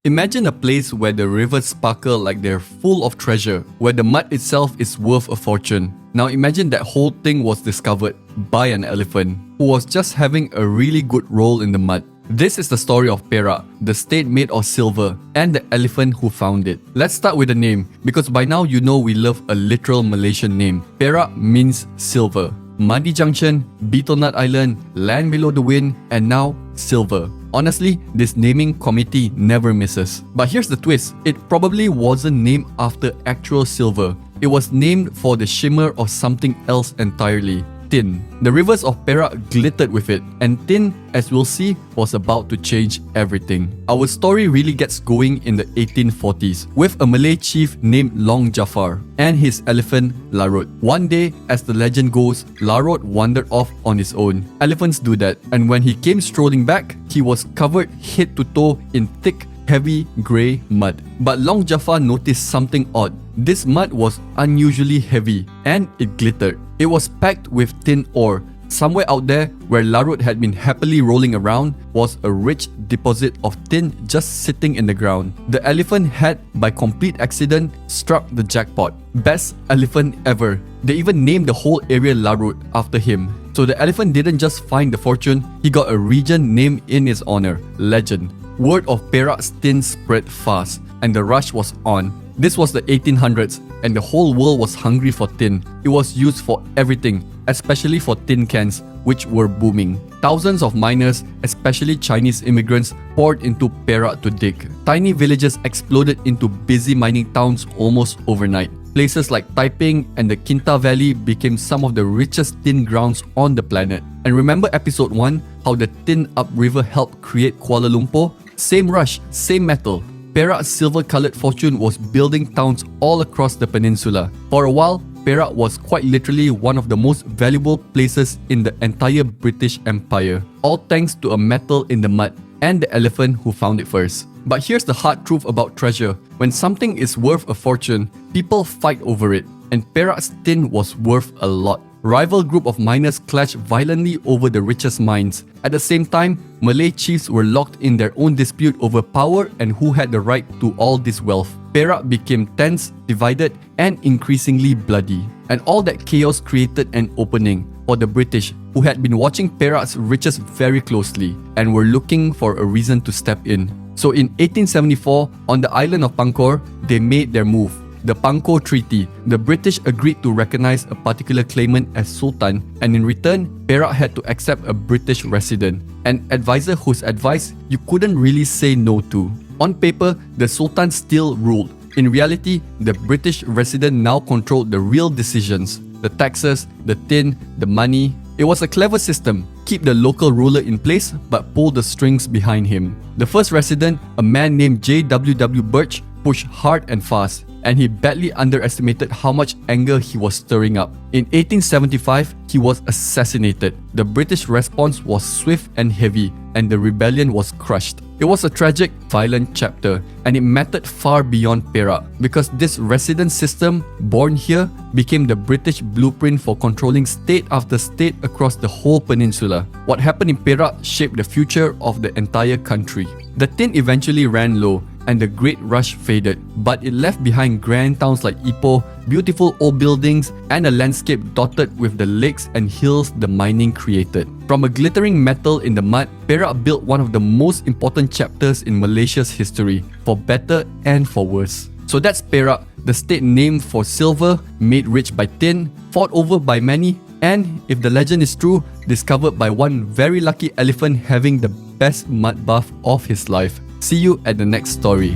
Imagine a place where the rivers sparkle like they're full of treasure, where the mud itself is worth a fortune. Now imagine that whole thing was discovered by an elephant who was just having a really good roll in the mud. This is the story of Perak, the state made of silver, and the elephant who found it. Let's start with the name, because by now you know we love a literal Malaysian name. Perak means silver. Muddy Junction, Betel Nut Island, Land Below the Wind, and now silver. Honestly, this naming committee never misses. But here's the twist, it probably wasn't named after actual silver. It was named for the shimmer of something else entirely. Tin. The rivers of Perak glittered with it, and tin, as we'll see, was about to change everything. Our story really gets going in the 1840s with a Malay chief named Long Jafar and his elephant Larut. One day, as the legend goes, Larut wandered off on his own. Elephants do that, and when he came strolling back, he was covered head to toe in thick, heavy grey mud. But Long Jafar noticed something odd. This mud was unusually heavy and it glittered. It was packed with tin ore. Somewhere out there where Larut had been happily rolling around was a rich deposit of tin just sitting in the ground. The elephant had, by complete accident, struck the jackpot. Best elephant ever. They even named the whole area Larut after him. So the elephant didn't just find the fortune, he got a region named in his honor, Legend. Word of Perak's tin spread fast, and the rush was on. This was the 1800s, and the whole world was hungry for tin. It was used for everything, especially for tin cans, which were booming. Thousands of miners, especially Chinese immigrants, poured into Perak to dig. Tiny villages exploded into busy mining towns almost overnight. Places like Taiping and the Kinta Valley became some of the richest tin grounds on the planet. And remember episode 1, how the tin upriver helped create Kuala Lumpur? Same rush, same metal. Perak's silver-coloured fortune was building towns all across the peninsula. For a while, Perak was quite literally one of the most valuable places in the entire British Empire. All thanks to a metal in the mud and the elephant who found it first. But here's the hard truth about treasure. When something is worth a fortune, people fight over it. And Perak's tin was worth a lot. Rival group of miners clashed violently over the richest mines. At the same time, Malay chiefs were locked in their own dispute over power and who had the right to all this wealth. Perak became tense, divided, and increasingly bloody. And all that chaos created an opening for the British, who had been watching Perak's riches very closely and were looking for a reason to step in. So in 1874, on the island of Pangkor, they made their move. The Pangkor Treaty, the British agreed to recognize a particular claimant as Sultan, and in return, Perak had to accept a British resident, an advisor whose advice you couldn't really say no to. On paper, the Sultan still ruled. In reality, the British resident now controlled the real decisions, the taxes, the tin, the money. It was a clever system. Keep the local ruler in place but pull the strings behind him. The first resident, a man named J.W.W. Birch, pushed hard and fast, and he badly underestimated how much anger he was stirring up. In 1875, he was assassinated. The British response was swift and heavy, and the rebellion was crushed. It was a tragic, violent chapter, and it mattered far beyond Perak, because this resident system, born here, became the British blueprint for controlling state after state across the whole peninsula. What happened in Perak shaped the future of the entire country. The tin eventually ran low, and the Great Rush faded, but it left behind grand towns like Ipoh, beautiful old buildings, and a landscape dotted with the lakes and hills the mining created. From a glittering metal in the mud, Perak built one of the most important chapters in Malaysia's history, for better and for worse. So that's Perak, the state named for silver, made rich by tin, fought over by many, and, if the legend is true, discovered by one very lucky elephant having the best mud bath of his life. See you at the next story.